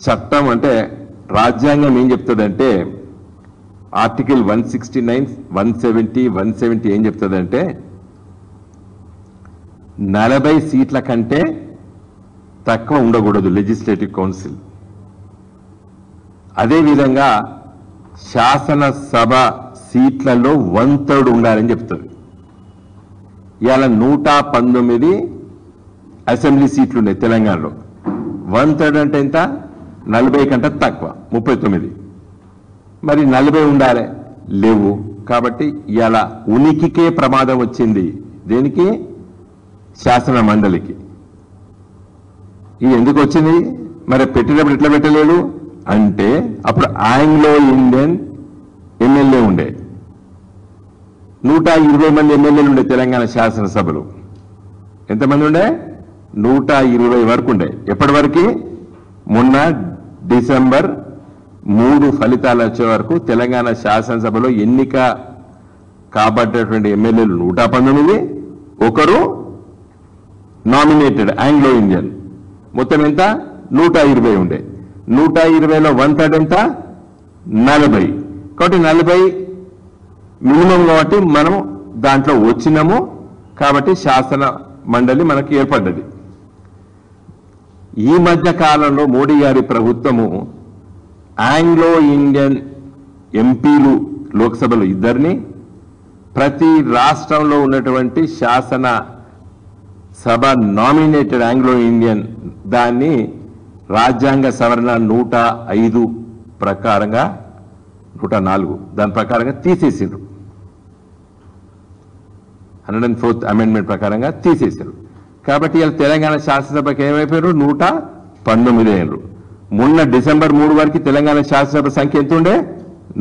చట్టం అంటే రాజ్యాంగం ఏం చెప్తుందంటే ఆర్టికల్ 169, 170 ఏం చెప్తుందంటే 40 సీట్ల కంటే తక్కువ ఉండకూడదు లెజిస్లేటివ్ కౌన్సిల్. అదేవిధంగా శాసనసభ సీట్లలో 1/3 ఉండాలని చెప్తుంది. ఇవాళ 119 అసెంబ్లీ సీట్లు ఉన్నాయి తెలంగాణలో. 1/3 అంటే ఎంత? 40 కంటే తక్కువ, 39. మరి 40 ఉండాలి, లేవు. కాబట్టి ఇవాళ ఉనికికే ప్రమాదం వచ్చింది. దేనికి? శాసన మండలికి. ఇది ఎందుకు వచ్చింది? మరి పెట్టినప్పుడు ఎట్లా పెట్టలేడు అంటే అప్పుడు ఆంగ్లో ఇండియన్ ఎమ్మెల్యే ఉండే 120 మంది ఎమ్మెల్యేలు ఉండే తెలంగాణ శాసనసభలో. ఎంతమంది ఉండే? 120 వరకు ఉండే. ఎప్పటి వరకు? మొన్న డిసెంబర్ 3 ఫలితాలు వచ్చే వరకు తెలంగాణ శాసనసభలో ఎన్నిక కాబట్టేటువంటి ఎమ్మెల్యేలు 119, ఒకరు నామినేటెడ్ ఆంగ్లో ఇండియన్. మొత్తం ఎంత? 120 ఉండే. 120లో 1/3 ఎంత? 40. కాబట్టి 40 మినిమం కాబట్టి మనం దాంట్లో వచ్చినాము. కాబట్టి శాసన మండలి మనకు ఏర్పడ్డది. ఈ మధ్య కాలంలో మోడీ గారి ప్రభుత్వము ఆంగ్లో ఇండియన్ ఎంపీలు లోక్సభలో 2ని, ప్రతి రాష్ట్రంలో ఉన్నటువంటి శాసన సభ నామినేటెడ్ ఆంగ్లో ఇండియన్ దాన్ని రాజ్యాంగ సవరణ 105 ప్రకారంగా 104 దాని ప్రకారంగా తీసేసారు. 104th అమెండ్మెంట్ ప్రకారంగా తీసేశారు. కాబట్టి ఇలా తెలంగాణ శాసనసభకి ఏమైపోయారు? 119 అయ్యారు. మొన్న డిసెంబర్ 3 వరకు తెలంగాణ శాసనసభ సంఖ్య ఎంత ఉండే?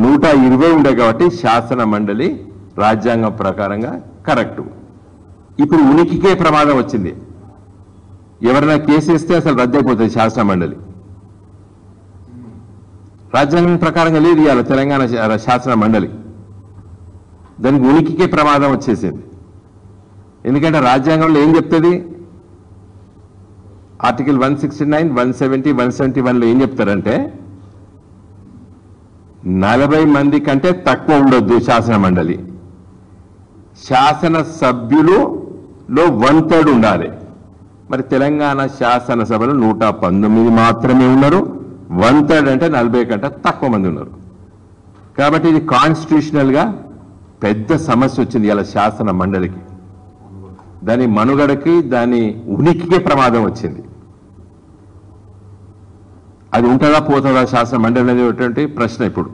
120 ఉండే. కాబట్టి శాసన మండలి రాజ్యాంగం ప్రకారంగా కరెక్ట్. ఇప్పుడు ఉనికికే ప్రమాదం వచ్చింది. ఎవరైనా కేసు వేస్తే అసలు రద్దయిపోతుంది శాసన మండలి. రాజ్యాంగం ప్రకారంగా లేదు ఇవాళ తెలంగాణ శాసన మండలి. దానికి ఉనికికే ప్రమాదం వచ్చేసింది. ఎందుకంటే రాజ్యాంగంలో ఏం చెప్తుంది? ఆర్టికల్ 169, 170, 171లో ఏం చెప్తారంటే 40 మంది కంటే తక్కువ ఉండొద్దు శాసన మండలి. శాసన సభ్యులు 1/3 ఉండాలి. మరి తెలంగాణ శాసనసభలో 119 మాత్రమే ఉన్నారు. 1/3 అంటే 40 కంటే తక్కువ మంది ఉన్నారు. కాబట్టి ఇది కాన్స్టిట్యూషనల్ గా పెద్ద సమస్య వచ్చింది ఇలా శాసన మండలికి. దాని మనుగడకి, దాని ఉనికికే ప్రమాదం వచ్చింది. అది ఉంటుందా పోతుందా శాసన మండలి అనేటువంటి ప్రశ్న ఇప్పుడు.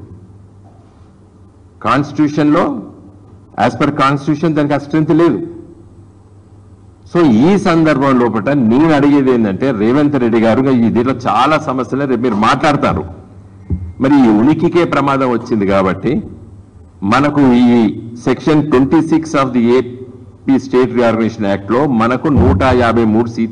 కాన్స్టిట్యూషన్లో యాజ్ పర్ కాన్స్టిట్యూషన్ దానికి ఆ స్ట్రెంత్ లేదు. సో ఈ సందర్భం లోపల నేను అడిగేది ఏంటంటే రేవంత్ రెడ్డి గారు దీంట్లో చాలా సమస్యలు రేపు మీరు మాట్లాడతారు. మరి ఈ ఉనికికే ప్రమాదం వచ్చింది కాబట్టి మనకు ఈ section 26 of the AP state reorganisation act లో మనకు 153 సీట్లు